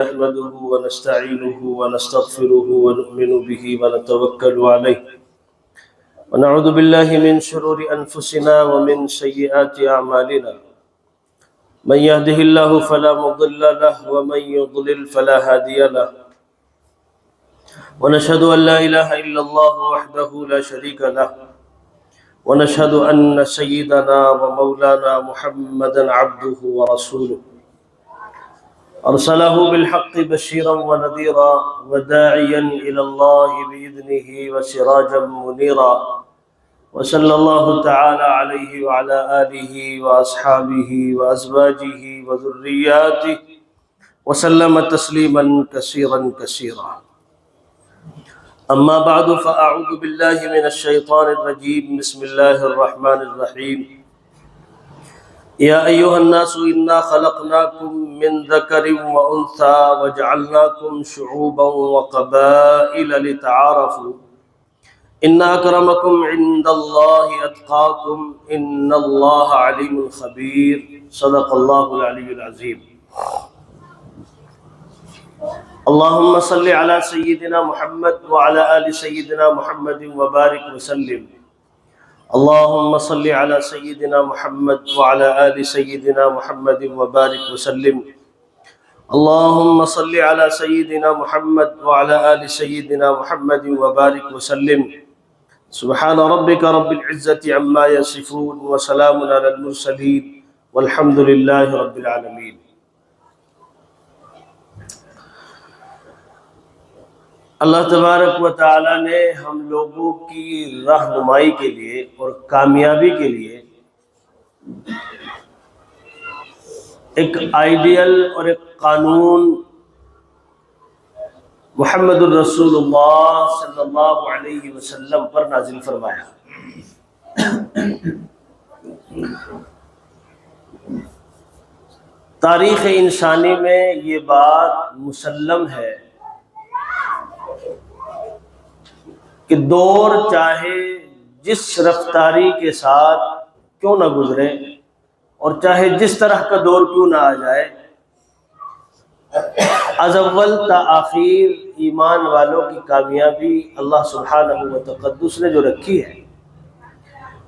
نحمده ونستعينه ونستغفره ونؤمن به ونتوكل عليه ونعوذ بالله من شرور أنفسنا ومن سيئات أعمالنا من يهده الله فلا مضل له ومن يضلل فلا هادي له ونشهد أن لا إله إلا الله وحده لا شريك له ونشهد أن سيدنا ومولانا محمدا عبده ورسوله أرسله بالحق بشيرا ونذيرا وداعيا إلى الله بإذنه وسراجا منيرا وصلى الله تعالى عليه وعلى آله وأصحابه وأزواجه وذرياته وسلم تسليما كثيرا كثيرا. أما بعد فأعوذ بالله من الشيطان الرجيم. بسم الله الرحمن الرحيم. يا أيها الناس إنا خلقناكم من ذكر وأنثى وجعلناكم شعوبا وقبائل لتعارفوا إن أكرمكم عند الله أتقاكم إن الله عليم خبير. صدق الله العلي العظيم. اللهم صل على سيدنا محمد وعلى آل سيدنا محمد وبارك وسلم. اللهم صل على سيدنا محمد وعلى آل سيدنا محمد وبارك وسلم. اللهم صل على سيدنا محمد وعلى آل سيدنا محمد وبارك وسلم. سبحان ربك رب العزة عما يصفون وسلام على المرسلين والحمد لله رب العالمين. اللہ تبارک و تعالیٰ نے ہم لوگوں کی رہنمائی کے لیے اور کامیابی کے لیے ایک آئیڈیل اور ایک قانون محمد الرسول اللہ صلی اللہ علیہ وسلم پر نازل فرمایا. تاریخ انسانی میں یہ بات مسلم ہے کہ دور چاہے جس رفتاری کے ساتھ کیوں نہ گزرے اور چاہے جس طرح کا دور کیوں نہ آ جائے، از اول تا آخر ایمان والوں کی کامیابی اللہ سبحانہ و تقدس نے جو رکھی ہے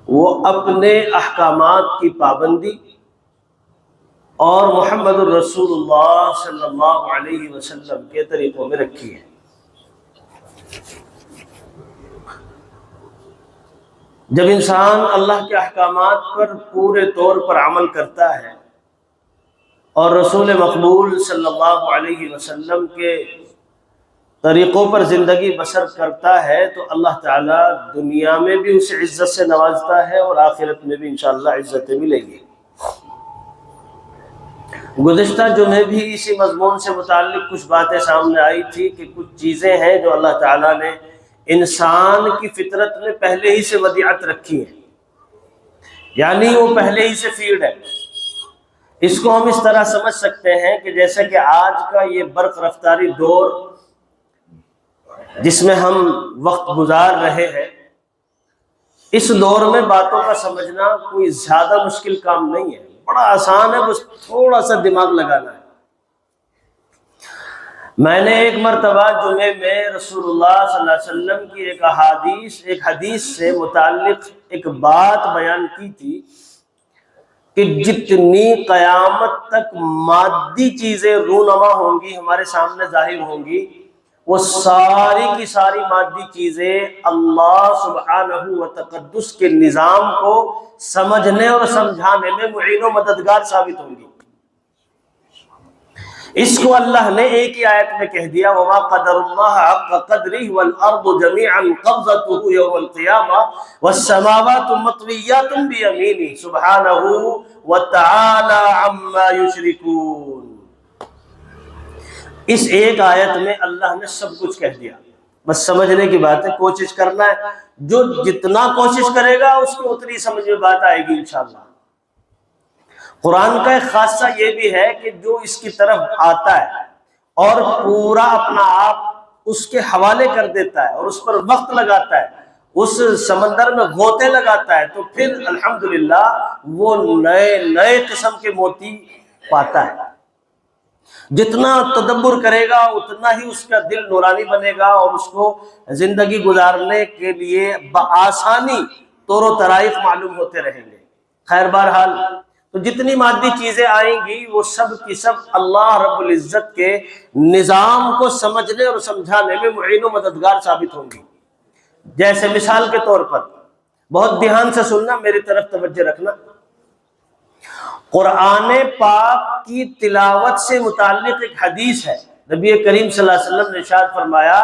وہ اپنے احکامات کی پابندی اور محمد الرسول اللہ صلی اللہ علیہ وسلم کے طریقوں میں رکھی ہے. جب انسان اللہ کے احکامات پر پورے طور پر عمل کرتا ہے اور رسول مقبول صلی اللہ علیہ وسلم کے طریقوں پر زندگی بسر کرتا ہے تو اللہ تعالیٰ دنیا میں بھی اسے عزت سے نوازتا ہے اور آخرت میں بھی انشاءاللہ عزتیں ملیں گی. گزشتہ جمعے بھی اسی مضمون سے متعلق کچھ باتیں سامنے آئی تھی کہ کچھ چیزیں ہیں جو اللہ تعالیٰ نے انسان کی فطرت میں پہلے ہی سے ودیعت رکھی ہے، یعنی وہ پہلے ہی سے فیڈ ہے. اس کو ہم اس طرح سمجھ سکتے ہیں کہ جیسے کہ آج کا یہ برق رفتاری دور جس میں ہم وقت گزار رہے ہیں، اس دور میں باتوں کا سمجھنا کوئی زیادہ مشکل کام نہیں ہے، بڑا آسان ہے، بس تھوڑا سا دماغ لگانا ہے. میں نے ایک مرتبہ جمعے میں رسول اللہ صلی اللہ علیہ وسلم کی ایک حدیث سے متعلق ایک بات بیان کی تھی کہ جتنی قیامت تک مادی چیزیں رونما ہوں گی، ہمارے سامنے ظاہر ہوں گی، وہ ساری کی ساری مادی چیزیں اللہ سبحانہ و تقدس کے نظام کو سمجھنے اور سمجھانے میں معین و مددگار ثابت ہوں گی. اس کو اللہ نے ایک ہی آیت میں کہہ دیا وَمَا قَدَرُ اللَّهَ حَقَّ قَدْرِهِ وَالْأَرْضُ جَمِيعًا قَبْضَتُهُ يَوْمَ الْقِيَامَةِ وَالسَّمَاوَاتُ مَطْوِيَّاتٌ بِيَمِينِهِ سُبْحَانَهُ وَتَعَالَى عَمَّا يُشْرِكُونَ. اس ایک آیت میں اللہ نے سب کچھ کہہ دیا. بس سمجھنے کی بات ہے، کوشش کرنا ہے، جو جتنا کوشش کرے گا اس کو اتنی سمجھ میں بات آئے گی انشاءاللہ. قرآن کا ایک خاصہ یہ بھی ہے کہ جو اس کی طرف آتا ہے اور پورا اپنا آپ اس کے حوالے کر دیتا ہے اور اس پر وقت لگاتا ہے، اس سمندر میں غوطے لگاتا ہے، تو پھر الحمدللہ وہ نئے نئے قسم کے موتی پاتا ہے. جتنا تدبر کرے گا اتنا ہی اس کا دل نورانی بنے گا اور اس کو زندگی گزارنے کے لیے بآسانی طور و طرائق معلوم ہوتے رہیں گے۔ خیر بہرحال تو جتنی مادی چیزیں آئیں گی وہ سب کی سب اللہ رب العزت کے نظام کو سمجھنے اور سمجھانے میں معین و مددگار ثابت ہوں گی۔ جیسے مثال کے طور پر، بہت دھیان سے سننا، میری طرف توجہ رکھنا، قرآن پاک کی تلاوت سے متعلق ایک حدیث ہے۔ نبی کریم صلی اللہ علیہ وسلم نے ارشاد فرمایا،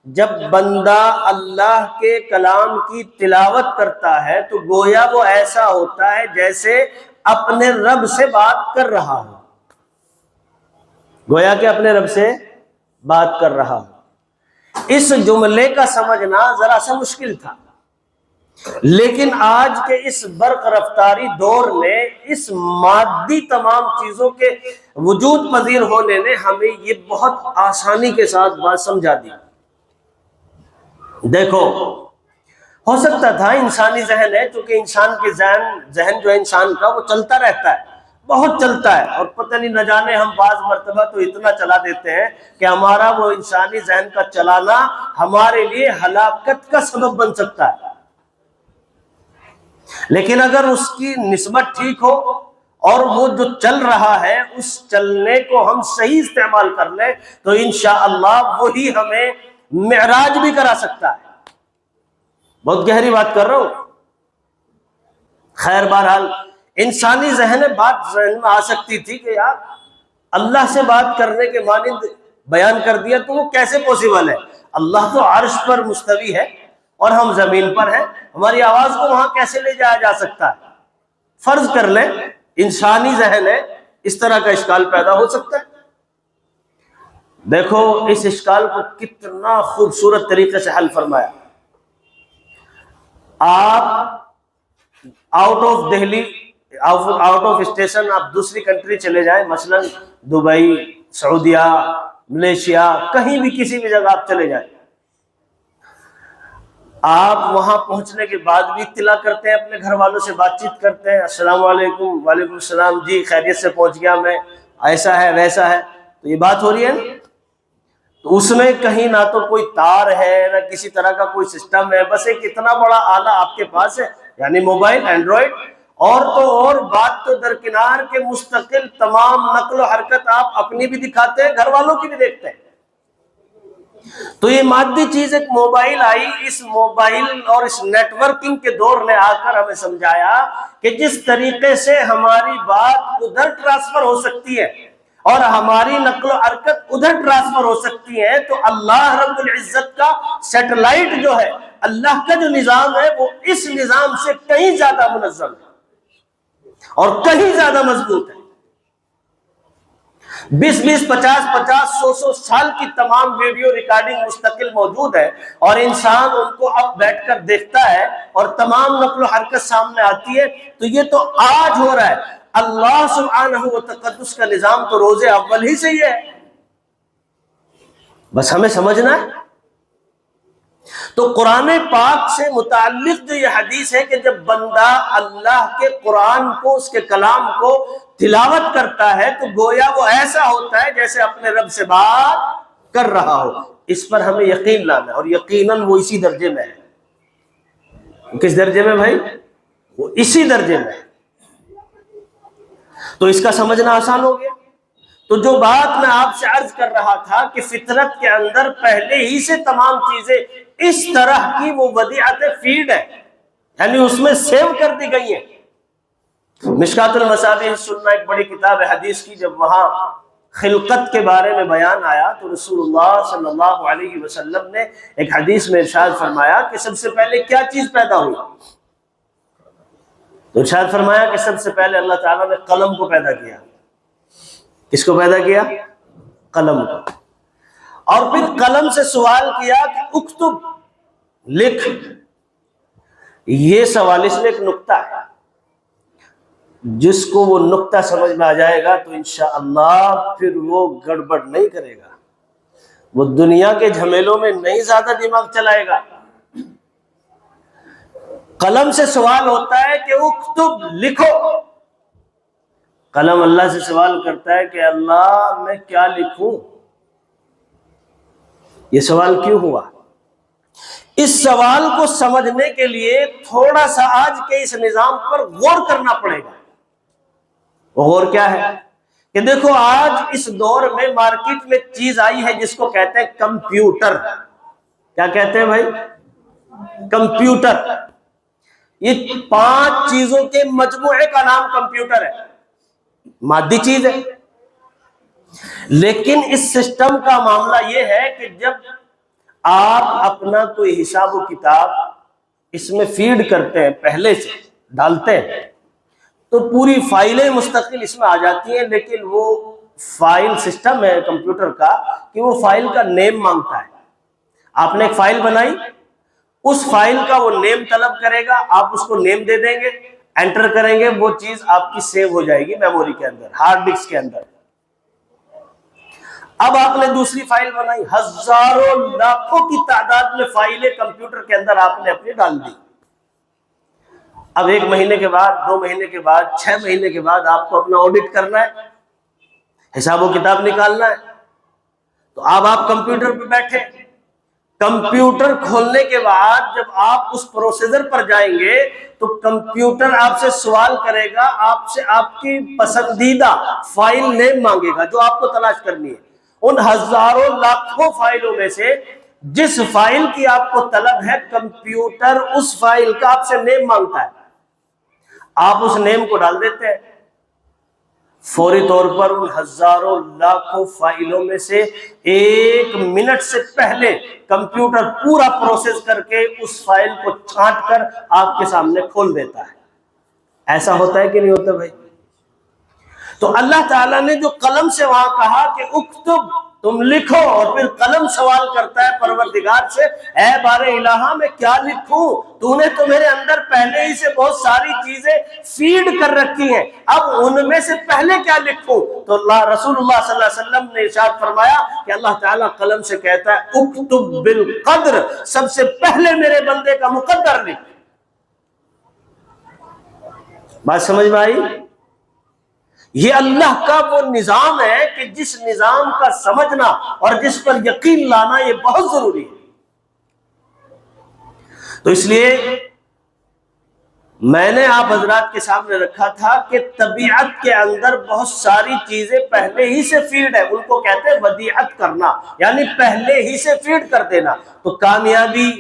جب بندہ اللہ کے کلام کی تلاوت کرتا ہے تو گویا وہ ایسا ہوتا ہے جیسے اپنے رب سے بات کر رہا ہو، گویا کہ اپنے رب سے بات کر رہا ہو۔ اس جملے کا سمجھنا ذرا سا مشکل تھا، لیکن آج کے اس برق رفتاری دور میں اس مادی تمام چیزوں کے وجود پذیر ہونے نے ہمیں یہ بہت آسانی کے ساتھ بات سمجھا دی۔ دیکھو، ہو سکتا تھا انسانی ذہن ہے، چونکہ انسان کے ذہن جو ہے انسان کا وہ چلتا رہتا ہے، بہت چلتا ہے، اور پتہ نہیں نہ جانے ہم بعض مرتبہ تو اتنا چلا دیتے ہیں کہ ہمارا وہ انسانی ذہن کا چلانا ہمارے لیے ہلاکت کا سبب بن سکتا ہے۔ لیکن اگر اس کی نسبت ٹھیک ہو اور وہ جو چل رہا ہے اس چلنے کو ہم صحیح استعمال کر لیں تو انشاءاللہ وہی ہمیں معراج بھی کرا سکتا ہے۔ بہت گہری بات کر رہا ہوں۔ خیر بہرحال انسانی بات ذہن میں آ سکتی تھی کہ یار اللہ سے بات کرنے کے مانند بیان کر دیا تو وہ کیسے پوسیبل ہے؟ اللہ تو عرش پر مستوی ہے اور ہم زمین پر ہیں، ہماری آواز کو وہاں کیسے لے جایا جا سکتا ہے؟ فرض کر لیں انسانی ذہن ہے، اس طرح کا اشکال پیدا ہو سکتا ہے۔ دیکھو اس اشکال کو کتنا خوبصورت طریقے سے حل فرمایا۔ آپ out of Delhi, out of station آپ دوسری کنٹری چلے جائیں، مثلا دبئی، سعودیہ، ملیشیا، کہیں بھی کسی بھی جگہ آپ چلے جائیں، آپ وہاں پہنچنے کے بعد بھی اطلاع کرتے ہیں، اپنے گھر والوں سے بات چیت کرتے ہیں، السلام علیکم، وعلیکم السلام، جی خیریت سے پہنچ گیا میں، ایسا ہے ویسا ہے، تو یہ بات ہو رہی ہے نا؟ تو اس میں کہیں نہ تو کوئی تار ہے نہ کسی طرح کا کوئی سسٹم ہے، بس ایک اتنا بڑا آلہ آپ کے پاس ہے، یعنی موبائل، اینڈرائڈ، اور تو اور بات تو درکنار کے مستقل تمام نقل و حرکت آپ اپنی بھی دکھاتے ہیں، گھر والوں کی بھی دیکھتے ہیں۔ تو یہ مادی چیز ایک موبائل آئی، اس موبائل اور اس نیٹ ورکنگ کے دور نے آ کر ہمیں سمجھایا کہ جس طریقے سے ہماری بات ادھر ٹرانسفر ہو سکتی ہے اور ہماری نقل و حرکت ادھر ٹرانسفر ہو سکتی ہے، تو اللہ رب العزت کا سیٹلائٹ جو ہے، اللہ کا جو نظام ہے، وہ اس نظام سے کہیں زیادہ منظم ہے اور کہیں زیادہ مضبوط ہے۔ 20 50 100 سال کی تمام ویڈیو ریکارڈنگ مستقل موجود ہے اور انسان ان کو اب بیٹھ کر دیکھتا ہے اور تمام نقل و حرکت سامنے آتی ہے، تو یہ تو آج ہو رہا ہے۔ اللہ سبحانہ و تقدس کا نظام تو روز اول ہی سے ہی ہے، بس ہمیں سمجھنا ہے۔ تو قرآن پاک سے متعلق جو یہ حدیث ہے کہ جب بندہ اللہ کے قرآن کو، اس کے کلام کو تلاوت کرتا ہے تو گویا وہ ایسا ہوتا ہے جیسے اپنے رب سے بات کر رہا ہو۔ اس پر ہمیں یقین لانا ہے، اور یقیناً وہ اسی درجے میں ہے۔ کس درجے میں بھائی؟ وہ اسی درجے میں ہے۔ تو اس کا سمجھنا آسان ہو گیا۔ تو جو بات میں آپ سے عرض کر رہا تھا کہ فطرت کے اندر پہلے ہی سے تمام چیزیں اس طرح کی وہ ودیعت فیڈ ہے، یعنی اس میں سیو کر دی گئی ہیں۔ مشکات المصابیح سننا ایک بڑی کتاب ہے حدیث کی، جب وہاں خلقت کے بارے میں بیان آیا تو رسول اللہ صلی اللہ علیہ وسلم نے ایک حدیث میں ارشاد فرمایا کہ سب سے پہلے کیا چیز پیدا ہوئی؟ تو ارشاد فرمایا کہ سب سے پہلے اللہ تعالیٰ نے قلم کو پیدا کیا۔ کس کو پیدا کیا؟ قلم کو۔ اور پھر قلم سے سوال کیا کہ اکتب، لکھ۔ یہ سوال اس میں ایک نقطہ ہے، جس کو وہ نقطہ سمجھ میں آ جائے گا تو انشاءاللہ پھر وہ گڑبڑ نہیں کرے گا، وہ دنیا کے جھمیلوں میں نہیں زیادہ دماغ چلائے گا۔ قلم سے سوال ہوتا ہے کہ اکتب، لکھو۔ قلم اللہ سے سوال کرتا ہے کہ اللہ میں کیا لکھوں؟ یہ سوال کیوں ہوا؟ اس سوال کو سمجھنے کے لیے تھوڑا سا آج کے اس نظام پر غور کرنا پڑے گا۔ غور کیا ہے کہ دیکھو آج اس دور میں مارکیٹ میں چیز آئی ہے جس کو کہتے ہیں کمپیوٹر۔ کیا کہتے ہیں بھائی؟ کمپیوٹر۔ یہ 5 چیزوں کے مجموعے کا نام کمپیوٹر ہے، مادی چیز ہے۔ لیکن اس سسٹم کا معاملہ یہ ہے کہ جب آپ اپنا کوئی حساب و کتاب اس میں فیڈ کرتے ہیں، پہلے سے ڈالتے ہیں، تو پوری فائلیں مستقل اس میں آ جاتی ہیں، لیکن وہ فائل سسٹم ہے کمپیوٹر کا کہ وہ فائل کا نیم مانگتا ہے۔ آپ نے ایک فائل بنائی، اس فائل کا وہ نیم طلب کرے گا، آپ اس کو نیم دے دیں گے، انٹر کریں گے، وہ چیز آپ کی سیو ہو جائے گی میموری کے اندر، ہارڈ ڈسک کے اندر۔ اب آپ نے دوسری فائل بنائی، ہزاروں لاکھوں کی تعداد میں فائلیں کمپیوٹر کے اندر آپ نے اپنی ڈال دی۔ اب 1 مہینے کے بعد، 2 مہینے کے بعد، 6 مہینے کے بعد آپ کو اپنا آڈٹ کرنا ہے، حساب و کتاب نکالنا ہے، تو اب آپ کمپیوٹر پہ بیٹھے، کمپیوٹر کھولنے کے بعد جب آپ اس پروسیسر پر جائیں گے تو کمپیوٹر آپ سے سوال کرے گا، آپ سے آپ کی پسندیدہ فائل نیم مانگے گا جو آپ کو تلاش کرنی ہے۔ ان ہزاروں لاکھوں فائلوں میں سے جس فائل کی آپ کو طلب ہے، کمپیوٹر اس فائل کا آپ سے نیم مانگتا ہے، آپ اس نیم کو ڈال دیتے ہیں، فوری طور پر ان ہزاروں لاکھوں فائلوں میں سے 1 منٹ سے پہلے کمپیوٹر پورا پروسیس کر کے اس فائل کو چھانٹ کر آپ کے سامنے کھول دیتا ہے۔ ایسا ہوتا ہے کہ نہیں ہوتا بھائی؟ تو اللہ تعالیٰ نے جو قلم سے وہاں کہا کہ اکتب، تم لکھو، اور پھر قلم سوال کرتا ہے پروردگار سے، اے بار الہ میں کیا لکھوں؟ تو نے تو میرے اندر پہلے ہی سے بہت ساری چیزیں فیڈ کر رکھی ہیں، اب ان میں سے پہلے کیا لکھوں؟ تو رسول اللہ صلی اللہ علیہ وسلم نے ارشاد فرمایا کہ اللہ تعالیٰ قلم سے کہتا ہے اکتب بالقدر، سب سے پہلے میرے بندے کا مقدر لکھ۔ بات سمجھ میں آئی؟ یہ اللہ کا وہ نظام ہے کہ جس نظام کا سمجھنا اور جس پر یقین لانا یہ بہت ضروری ہے۔ تو اس لیے میں نے آپ حضرات کے سامنے رکھا تھا کہ طبیعت کے اندر بہت ساری چیزیں پہلے ہی سے فیڈ ہے، ان کو کہتے ہیں ودیعت کرنا، یعنی پہلے ہی سے فیڈ کر دینا۔ تو کامیابی،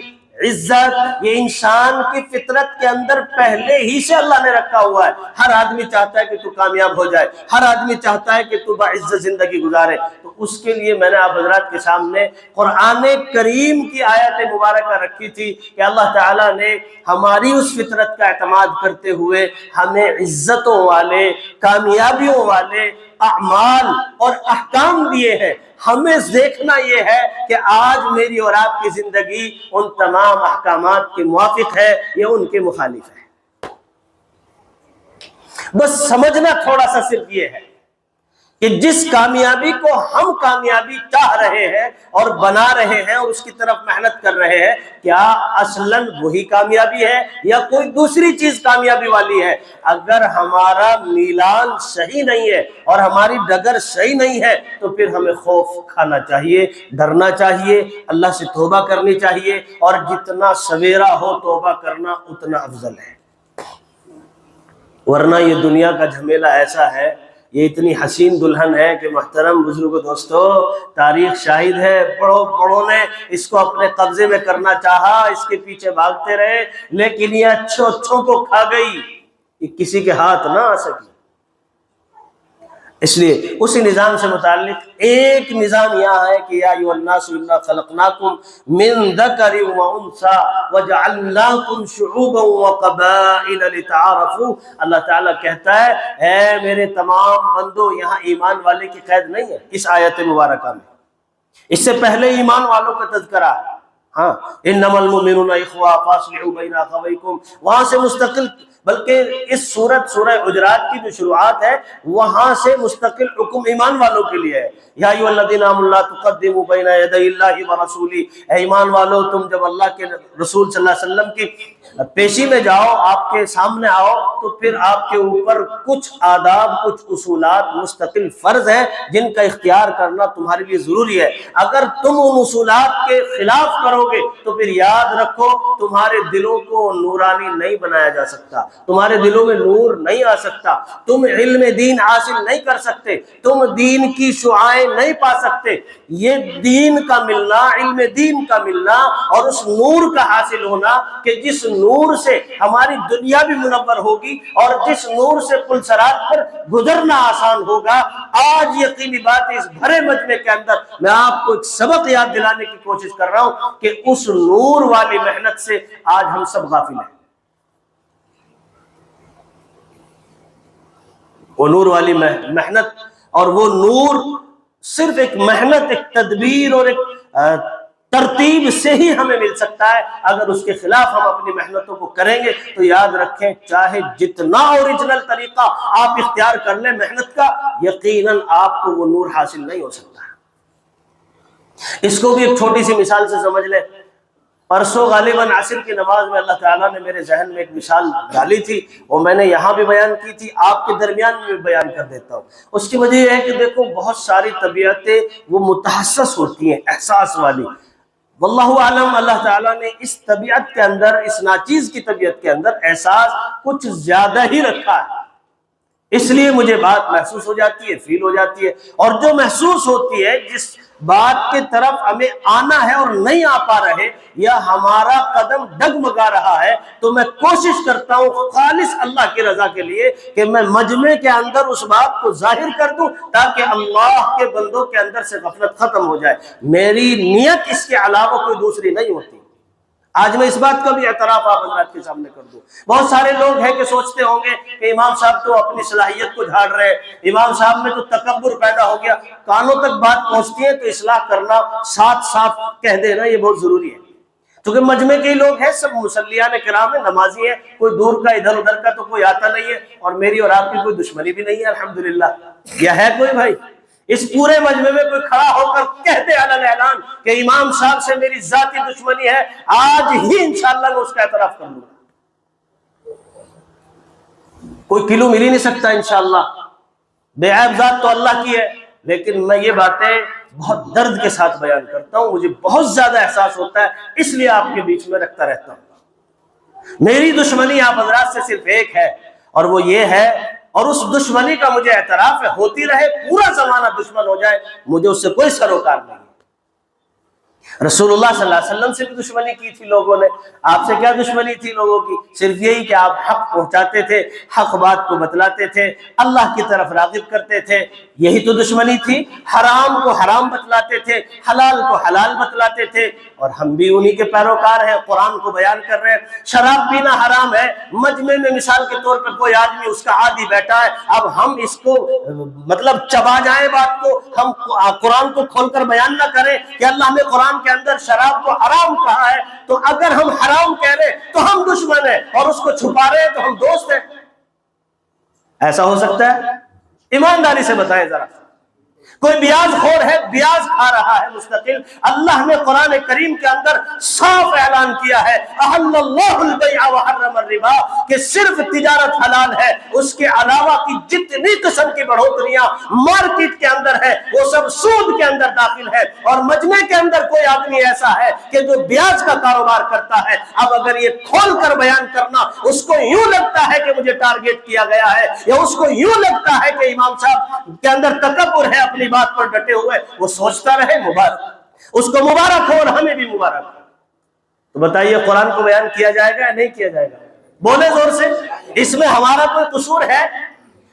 عزت، یہ انسان کی فطرت کے اندر پہلے ہی سے اللہ نے رکھا ہوا ہے۔ ہر آدمی چاہتا ہے کہ تو کامیاب ہو جائے، ہر آدمی چاہتا ہے کہ تو باعزت زندگی گزارے۔ تو اس کے لیے میں نے آپ حضرات کے سامنے قرآن کریم کی آیت مبارکہ رکھی تھی کہ اللہ تعالیٰ نے ہماری اس فطرت کا اعتماد کرتے ہوئے ہمیں عزتوں والے، کامیابیوں والے اعمال اور احکام دیے ہیں۔ ہمیں دیکھنا یہ ہے کہ آج میری اور آپ کی زندگی ان تمام احکامات کے موافق ہے یا ان کے مخالف ہے۔ بس سمجھنا تھوڑا سا صرف یہ ہے کہ جس کامیابی کو ہم کامیابی چاہ رہے ہیں اور بنا رہے ہیں اور اس کی طرف محنت کر رہے ہیں، کیا اصلاً وہی کامیابی ہے یا کوئی دوسری چیز کامیابی والی ہے؟ اگر ہمارا میلان صحیح نہیں ہے اور ہماری ڈگر صحیح نہیں ہے تو پھر ہمیں خوف کھانا چاہیے، ڈرنا چاہیے، اللہ سے توبہ کرنی چاہیے، اور جتنا سویرا ہو توبہ کرنا اتنا افضل ہے۔ ورنہ یہ دنیا کا جھمیلا ایسا ہے، یہ اتنی حسین دلہن ہے کہ محترم بزرگوں دوستو، تاریخ شاہد ہے، بڑوں نے اس کو اپنے قبضے میں کرنا چاہا، اس کے پیچھے بھاگتے رہے، لیکن یہ اچھوں کو کھا گئی، یہ کسی کے ہاتھ نہ آ سکی۔ اس لیے اسی نظام سے متعلق ایک نظام یہاں ہے کہ یا ایھا الناس انا خلقناکم من ذکر و انثی وجعلناکم شعوبا وقبائل لتعارفوا۔ اللہ تعالیٰ کہتا ہے اے میرے تمام بندو، یہاں ایمان والے کی قید نہیں ہے اس آیت مبارکہ میں، اس سے پہلے ایمان والوں کا تذکرہ ہے۔ ہاں، انما المؤمنون اخوہ فاصلحوا بین اخویکم، وہاں سے مستقل، بلکہ اس سورہ حجرات کی جو شروعات ہے وہاں سے مستقل حکم ایمان والوں کے لیے ہے۔ یا ایھا الذین آمنوا لا تقدموا بین یدی اللہ ورسولہ، اے ایمان والو تم جب اللہ کے رسول صلی اللہ علیہ وسلم کی پیشی میں جاؤ، آپ کے سامنے آؤ، تو پھر آپ کے اوپر کچھ آداب، کچھ اصولات مستقل فرض ہیں جن کا اختیار کرنا تمہارے لیے ضروری ہے۔ اگر تم ان اصولات کے خلاف کرو گے تو پھر یاد رکھو تمہارے دلوں کو نورانی نہیں بنایا جا سکتا، تمہارے دلوں میں نور نہیں آ سکتا، تم علم دین حاصل نہیں کر سکتے، تم دین کی شعائیں نہیں پا سکتے۔ یہ دین کا ملنا، علم دین کا ملنا اور اس نور کا حاصل ہونا کہ جس نور سے ہماری دنیا بھی منور ہوگی اور جس نور سے پل صراط پر گزرنا آسان ہوگا۔ آج یقینی بات ہے اس بھرے مجمع کے اندر میں آپ کو ایک سبق یاد دلانے کی کوشش کر رہا ہوں کہ اس نور والی محنت سے آج ہم سب غافل ہیں۔ وہ نور والی محنت، اور وہ نور صرف ایک محنت، ایک تدبیر اور ایک ترتیب سے ہی ہمیں مل سکتا ہے۔ اگر اس کے خلاف ہم اپنی محنتوں کو کریں گے تو یاد رکھیں چاہے جتنا اوریجنل طریقہ آپ اختیار کر لیں محنت کا، یقیناً آپ کو وہ نور حاصل نہیں ہو سکتا۔ اس کو بھی ایک چھوٹی سی مثال سے سمجھ لیں۔ پرسوں غالباً عصر کی نماز میں اللہ تعالیٰ نے میرے ذہن میں ایک مثال ڈالی تھی، وہ میں نے یہاں بھی بیان کی تھی، آپ کے درمیان میں بھی بیان کر دیتا ہوں۔ اس کی وجہ یہ ہے کہ دیکھو بہت ساری طبیعتیں وہ متحسس ہوتی ہیں، احساس والی۔ واللہ عالم اللہ تعالیٰ نے اس طبیعت کے اندر، اس ناچیز کی طبیعت کے اندر احساس کچھ زیادہ ہی رکھا ہے، اس لیے مجھے بات محسوس ہو جاتی ہے، فیل ہو جاتی ہے۔ اور جو محسوس ہوتی ہے، جس بات کی طرف ہمیں آنا ہے اور نہیں آ پا رہے، یا ہمارا قدم ڈگمگا رہا ہے، تو میں کوشش کرتا ہوں خالص اللہ کی رضا کے لیے کہ میں مجمع کے اندر اس بات کو ظاہر کر دوں تاکہ اللہ کے بندوں کے اندر سے غفلت ختم ہو جائے۔ میری نیت اس کے علاوہ کوئی دوسری نہیں ہوتی۔ آج میں اس بات کا بھی اعتراف آپ حضرات کے سامنے کر دوں۔ بہت سارے لوگ ہیں کہ سوچتے ہوں گے کہ امام صاحب تو اپنی صلاحیت کو جھاڑ رہے ہیں، امام صاحب میں تو تکبر پیدا ہو گیا۔ کانوں تک بات پہنچتی ہے تو اصلاح کرنا، ساتھ ساتھ کہہ دینا یہ بہت ضروری ہے، کیونکہ مجمع کے لوگ ہیں، سب مصلیان کرام ہیں، نمازی ہیں، کوئی دور کا ادھر ادھر کا تو کوئی آتا نہیں ہے، اور میری اور آپ کی کوئی دشمنی بھی نہیں ہے الحمدللہ۔ یا ہے کوئی بھائی اس پورے مجمع میں کوئی کھڑا ہو کر کہتے علی اعلان کہ امام صاحب سے میری ذاتی دشمنی ہے؟ آج ہی انشاءاللہ میں اس کا اعتراف کر لوں گا۔ کوئی کلو مل ہی نہیں سکتا انشاءاللہ۔ بے عیب ذات تو اللہ کی ہے، لیکن میں یہ باتیں بہت درد کے ساتھ بیان کرتا ہوں، مجھے بہت زیادہ احساس ہوتا ہے، اس لیے آپ کے بیچ میں رکھتا رہتا ہوں۔ میری دشمنی آپ حضرات سے صرف ایک ہے، اور وہ یہ ہے، اور اس دشمنی کا مجھے اعتراف ہے، ہوتی رہے، پورا زمانہ دشمن ہو جائے، مجھے اس سے کوئی سروکار نہیں۔ رسول اللہ صلی اللہ علیہ وسلم سے بھی دشمنی کی تھی لوگوں نے، آپ سے کیا دشمنی تھی لوگوں کی؟ صرف یہی کہ آپ حق پہنچاتے تھے، حق بات کو بتلاتے تھے، اللہ کی طرف راغب کرتے تھے، یہی تو دشمنی تھی۔ حرام کو حرام بتلاتے تھے، حلال کو حلال بتلاتے تھے، اور ہم بھی انہی کے پیروکار ہیں، قرآن کو بیان کر رہے ہیں۔ شراب پینا حرام ہے، مجمع میں مثال کے طور پر کوئی آدمی اس کا عادی بیٹھا ہے، اب ہم اس کو مطلب چبا جائیں بات کو، ہم قرآن کو کھول کر بیان نہ کریں کہ اللہ نے قرآن کے اندر شراب کو حرام کہا ہے، تو اگر ہم حرام کہہ رہے تو ہم دشمن ہیں، اور اس کو چھپا رہے تو ہم دوست ہیں۔ ایسا ہو سکتا ہے؟ ایمانداری سے بتائیں ذرا۔ کوئی بیاض خور ہے، بیاض کھا رہا ہے مستقل، اللہ نے قرآن کریم کے اندر صاف اعلان کیا ہے احل اللہ البیع وحرم الربا، کہ صرف تجارت حلال ہے، اس کے علاوہ کی جتنی قسم کی بڑھوتریاں مارکیٹ کے اندر ہے وہ سب سود کے اندر داخل ہے۔ اور مجمع کے اندر کوئی آدمی ایسا ہے کہ جو بیاض کا کاروبار کرتا ہے، اب اگر یہ کھول کر بیان کرنا اس کو یوں لگتا ہے کہ مجھے ٹارگٹ کیا گیا ہے، یا اس کو یوں لگتا ہے کہ امام صاحب کے اندر تکبر ہے، اپنی بات پر ڈٹے ہوئے، وہ سوچتا رہے، مبارک اس کو، مبارک ہو، اور ہمیں بھی مبارک ہو۔ تو بتائیے قرآن کو بیان کیا جائے گا یا نہیں کیا جائے گا؟ بولے زور سے، اس میں ہمارا کوئی قصور ہے؟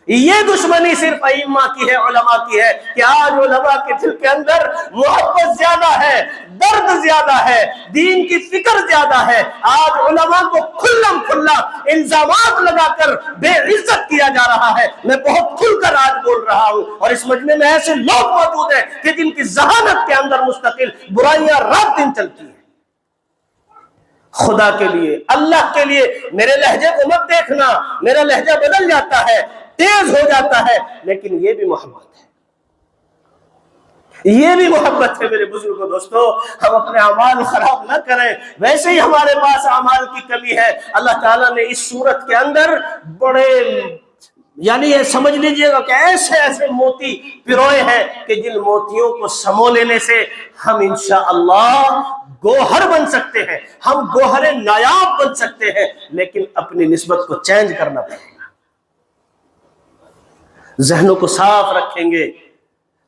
یہ دشمنی صرف ائمہ کی ہے، علماء کی ہے، کہ آج علماء کے دل کے اندر محبت زیادہ ہے، درد زیادہ ہے، دین کی فکر زیادہ ہے۔ آج علماء کو کھلم کھلا الزامات لگا کر بے عزت کیا جا رہا ہے۔ میں بہت کھل کر آج بول رہا ہوں، اور اس مجمع میں ایسے لوگ موجود ہیں کہ جن کی ذہانت کے اندر مستقل برائیاں رات دن چلتی ہیں۔ خدا کے لیے، اللہ کے لیے، میرے لہجے کو مت دیکھنا، میرا لہجہ بدل جاتا ہے، تیز ہو جاتا ہے، لیکن یہ بھی محبت ہے۔ یہ بھی محبت ہے میرے بزرگوں دوستو. ہم اپنے اعمال خراب نہ کریں. ویسے ہی ہمارے پاس اعمال کی کمی ہے. اللہ تعالیٰ نے اس صورت کے اندر بڑے یعنی یہ سمجھ لیجئے گا کہ ایسے ایسے موتی پروئے ہیں کہ جن موتیوں کو سمو لینے سے ہم انشاءاللہ گوہر بن سکتے ہیں, ہم گوہر نایاب بن سکتے ہیں, لیکن اپنی نسبت کو چینج کرنا پڑے گا. ذہنوں کو صاف رکھیں گے,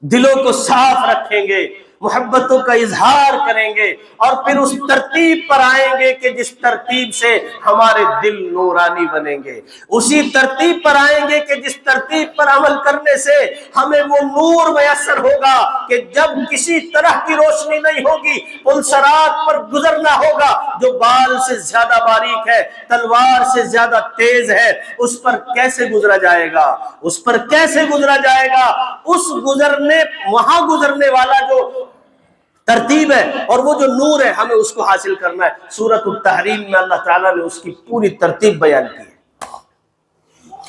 دلوں کو صاف رکھیں گے, محبتوں کا اظہار کریں گے, اور پھر اس ترتیب پر آئیں گے کہ جس ترتیب سے ہمارے دل نورانی بنیں گے. اسی ترتیب پر آئیں گے کہ جس ترتیب پر عمل کرنے سے ہمیں وہ نور میسر ہوگا کہ جب کسی طرح کی روشنی نہیں ہوگی, پل صراط پر گزرنا ہوگا, جو بال سے زیادہ باریک ہے, تلوار سے زیادہ تیز ہے, اس پر کیسے گزرا جائے گا, اس پر کیسے گزرا جائے گا. اس وہاں گزرنے والا جو ترتیب ہے اور وہ جو نور ہے, ہمیں اس کو حاصل کرنا ہے. سورۃ التحریم میں اللہ تعالیٰ نے اس کی پوری ترتیب بیان کی ہے.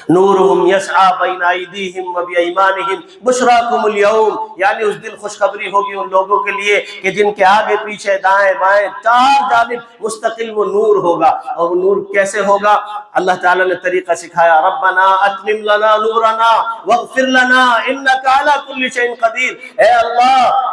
نورہم یسعی بین ایدیہم و بایمانہم بشراکم اليوم, یعنی اس دن خوشخبری ہوگی ان لوگوں کے لیے کہ جن کے آگے پیچھے دائیں بائیں چار جانب مستقل وہ نور ہوگا. اور وہ نور کیسے ہوگا؟ اللہ تعالیٰ نے طریقہ سکھایا. ربنا اتمم لنا نورنا واغفر لنا انک علی کل شیء قدیر. اے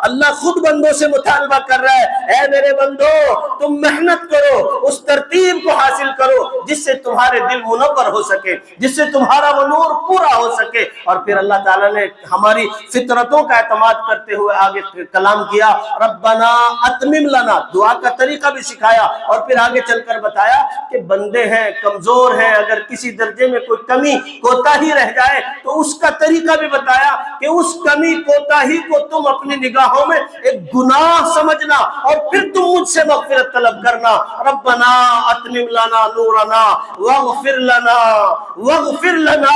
اللہ خود بندوں سے مطالبہ کر رہا ہے, اے میرے بندو تم محنت کرو, اس ترتیب کو حاصل کرو جس سے تمہارے دل منور ہو سکے, جس سے تمہارا وہ نور پورا ہو سکے. اور پھر اللہ تعالیٰ نے ہماری فطرتوں کا اعتماد کرتے ہوئے آگے کلام کیا. ربنا اتمم لنا, دعا کا طریقہ بھی سکھایا, اور پھر آگے چل کر بتایا کہ بندے ہیں, کمزور ہیں, اگر کسی درجے میں کوئی کمی کوتاہی رہ جائے تو اس کا طریقہ بھی بتایا کہ اس کمی کوتاہی کو تم اپنی نگاہوں میں ایک گناہ سمجھنا اور پھر تم مجھ سے مغفرت طلب کرنا. ربنا اتمم لنا نورنا واغفر لنا,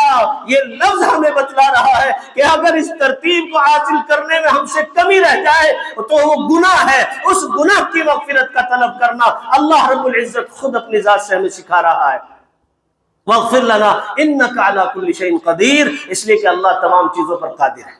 یہ لفظ ہمیں بتلا رہا ہے کہ اگر اس ترتیب کو حاصل کرنے میں ہم سے کمی رہ جائے تو وہ گناہ ہے. اس گناہ کی مغفرت کا طلب کرنا اللہ رب العزت خود اپنی ذات سے ہمیں سکھا رہا ہے. واغفر لنا انک علی کل شیء قدیر, اس لیے کہ اللہ تمام چیزوں پر قادر ہے.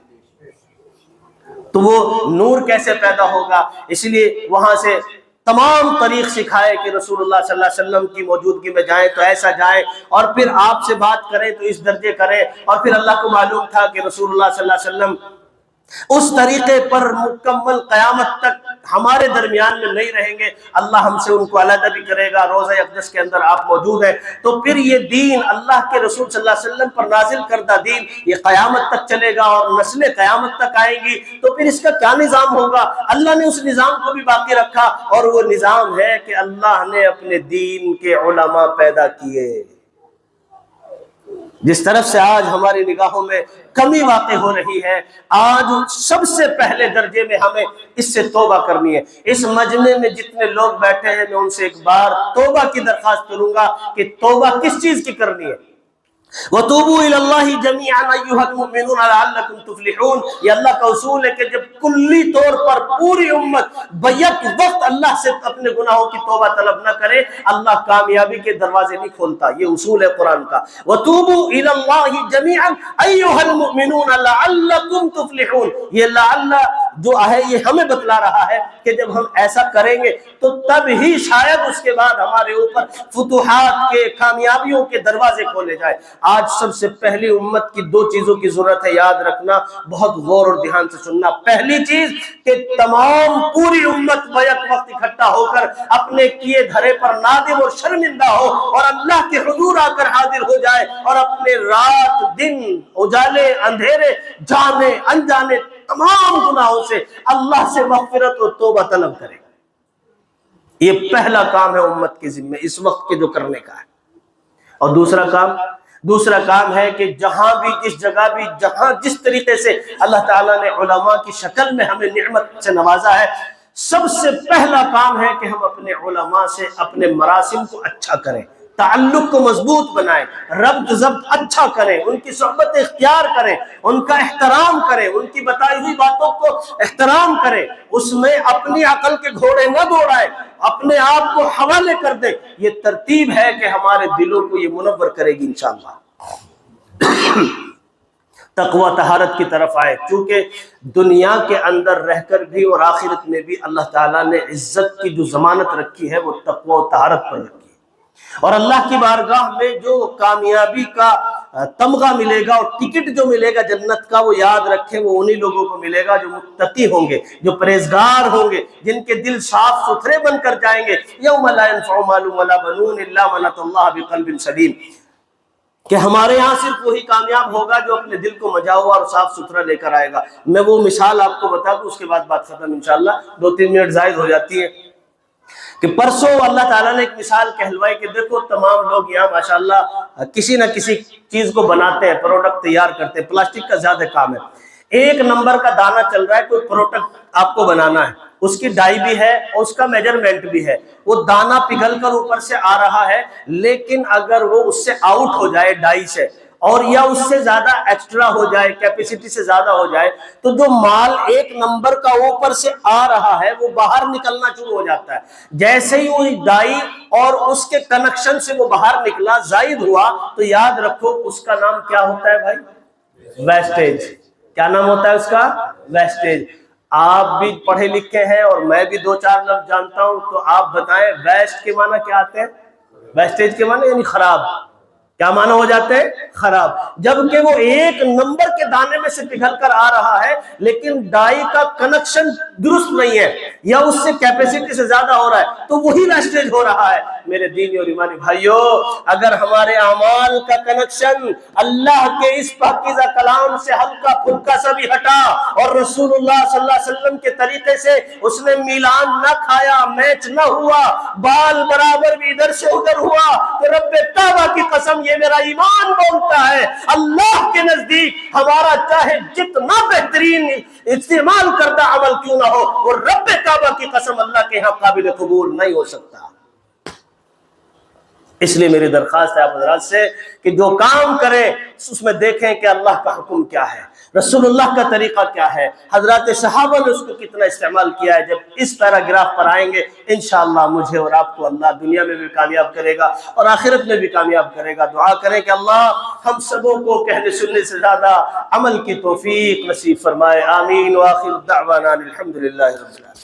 تو وہ نور کیسے پیدا ہوگا؟ اس لیے وہاں سے تمام طریق سکھائے کہ رسول اللہ صلی اللہ علیہ وسلم کی موجودگی میں جائیں تو ایسا جائیں, اور پھر آپ سے بات کریں تو اس درجے کریں. اور پھر اللہ کو معلوم تھا کہ رسول اللہ صلی اللہ علیہ وسلم اس طریقے پر مکمل قیامت تک ہمارے درمیان میں نہیں رہیں گے, اللہ ہم سے ان کو علیحدہ بھی کرے گا. روضہ اقدس کے اندر آپ موجود ہیں, تو پھر یہ دین اللہ کے رسول صلی اللہ علیہ وسلم پر نازل کردہ دین یہ قیامت تک چلے گا اور نسلیں قیامت تک آئیں گی. تو پھر اس کا کیا نظام ہوگا؟ اللہ نے اس نظام کو بھی باقی رکھا, اور وہ نظام ہے کہ اللہ نے اپنے دین کے علماء پیدا کیے. جس طرف سے آج ہماری نگاہوں میں کمی واقع ہو رہی ہے, آج سب سے پہلے درجے میں ہمیں اس سے توبہ کرنی ہے. اس مجمع میں جتنے لوگ بیٹھے ہیں میں ان سے ایک بار توبہ کی درخواست کروں گا کہ توبہ کس چیز کی کرنی ہے. وَتُوبُوا إِلَى اللَّهِ جَمِيعًا أَيُّهَا الْمُؤْمِنُونَ لَعَلَّكُمْ تُفْلِحُونَ. یہ اللہ کا اصول ہے کہ جب کلی طور پر پوری امت بیک وقت اللہ سے اپنے گناہوں کی توبہ طلب نہ کرے, اللہ کامیابی کے دروازے نہیں کھولتا. یہ اصول ہے قرآن کا. وَتُوبُوا إِلَى اللَّهِ جَمِيعًا أَيُّهَا الْمُؤْمِنُونَ لَعَلَّكُمْ تُفْلِحُونَ. یہ لعل جو ہے یہ ہمیں بتلا رہا ہے کہ جب ہم ایسا کریں گے تو تب ہی شاید اس کے بعد ہمارے اوپر فتوحات کے, کامیابیوں کے دروازے کھولے جائے. آج سب سے پہلی امت کی دو چیزوں کی ضرورت ہے, یاد رکھنا, بہت غور اور دھیان سے سننا. پہلی چیز کہ تمام پوری امت بیک وقت اکٹھا ہو کر اپنے کیے دھرے پر نادم اور شرمندہ ہو اور اللہ کے حضور آ کر حاضر ہو جائے, اور اپنے رات دن اجالے اندھیرے جانے انجانے تمام گناہوں سے اللہ سے مغفرت اور توبہ طلب کرے. یہ پہلا کام ہے امت کے ذمہ اس وقت کے جو کرنے کا ہے. اور دوسرا کام ہے کہ جہاں بھی جس جگہ بھی جہاں جس طریقے سے اللہ تعالیٰ نے علماء کی شکل میں ہمیں نعمت سے نوازا ہے, سب سے پہلا کام ہے کہ ہم اپنے علماء سے اپنے مراسم کو اچھا کریں, تعلق کو مضبوط بنائیں, ربط ضبط اچھا کریں, ان کی صحبت اختیار کریں, ان کا احترام کریں, ان کی بتائی ہوئی باتوں کو احترام کریں, اس میں اپنی عقل کے گھوڑے نہ دوڑائیں, اپنے آپ کو حوالے کر دیں. یہ ترتیب ہے کہ ہمارے دلوں کو یہ منور کرے گی انشاءاللہ. تقوی طہارت کی طرف آئے، چونکہ دنیا کے اندر رہ کر بھی اور آخرت میں بھی اللہ تعالیٰ نے عزت کی جو ضمانت رکھی ہے وہ تقوی و طہارت پر رکھی ہے۔ اور اللہ کی بارگاہ میں جو کامیابی کا تمغہ ملے گا اور ٹکٹ جو ملے گا جنت کا، وہ یاد رکھیں وہ انہی لوگوں کو ملے گا جو متقی ہوں گے، جو پرہیزگار ہوں گے، جن کے دل صاف ستھرے بن کر جائیں گے۔ یوم لا ينفع مال ولا بنون الا من اتى الله بقلب سلیم، کہ ہمارے یہاں صرف وہی کامیاب ہوگا جو اپنے دل کو مجا ہوا اور صاف ستھرا لے کر آئے گا۔ میں وہ مثال آپ کو بتا دوں، اس کے بعد بات ختم انشاءاللہ، 2-3 منٹ زائد ہو جاتی ہے، کہ پرسوں اللہ تعالیٰ نے ایک مثال کہلوائی کہ دیکھو تمام لوگ یہاں ماشاءاللہ کسی نہ کسی چیز کو بناتے ہیں، پروڈکٹ تیار کرتے ہیں، پلاسٹک کا زیادہ کام ہے۔ 1 نمبر کا دانہ چل رہا ہے، کوئی پروڈکٹ آپ کو بنانا ہے، اس کی ڈائی بھی ہے اور اس کا میجرمنٹ بھی ہے، وہ دانہ پگھل کر اوپر سے آ رہا ہے، لیکن اگر وہ اس سے آؤٹ ہو جائے ڈائی سے، اور یا اس سے زیادہ ایکسٹرا ہو جائے، کیپیسٹی سے زیادہ ہو جائے، تو جو مال 1 نمبر کا اوپر سے آ رہا ہے وہ باہر نکلنا شروع ہو جاتا ہے۔ جیسے ہی وہ ڈائی اور اس کے کنیکشن سے وہ باہر نکلا، زائد ہوا، تو یاد رکھو اس کا نام کیا ہوتا ہے بھائی؟ ویسٹیج۔ کیا نام ہوتا ہے اس کا؟ ویسٹیج۔ آپ بھی پڑھے لکھے ہیں اور میں بھی 2-4 لفظ جانتا ہوں، تو آپ بتائیں ویسٹ کے معنی کیا آتے ہیں؟ ویسٹیج کے معنی یعنی خراب۔ کیا معنی ہو جاتے ہیں؟ خراب۔ جبکہ وہ 1 نمبر کے دانے میں سے پگھل کر آ رہا ہے، لیکن ڈائی کا کنیکشن درست نہیں ہے یا اس سے کیپیسٹی سے زیادہ ہو رہا ہے، تو وہی ویسٹیج ہو رہا ہے۔ میرے دینی اور ایمانی بھائیوں، اگر ہمارے اعمال کا کنیکشن اللہ کے اس پاکیزہ کلام سے ہلکا پھلکا سا بھی ہٹا اور رسول اللہ صلی اللہ علیہ وسلم کے طریقے سے اس نے میلان نہ کھایا، میچ نہ ہوا، بال برابر بھی ادھر سے ادھر ہوا، تو رب کعبہ کی قسم یہ میرا ایمان بولتا ہے، اللہ کے نزدیک ہمارا چاہے جتنا بہترین استعمال کردہ عمل کیوں نہ ہو، وہ رب کعبہ کی قسم اللہ کے ہاں قابل قبول نہیں ہو سکتا۔ اس لیے میری درخواست ہے آپ حضرات سے کہ جو کام کریں اس میں دیکھیں کہ اللہ کا حکم کیا ہے، رسول اللہ کا طریقہ کیا ہے، حضرات صحابہ نے اس کو کتنا استعمال کیا ہے۔ جب اس پیراگراف پر آئیں گے انشاءاللہ مجھے اور آپ کو اللہ دنیا میں بھی کامیاب کرے گا اور آخرت میں بھی کامیاب کرے گا۔ دعا کریں کہ اللہ ہم سبوں کو کہنے سننے سے زیادہ عمل کی توفیق نصیب فرمائے، آمین۔ وآخر دعوانا الحمدللہ رب العالمین۔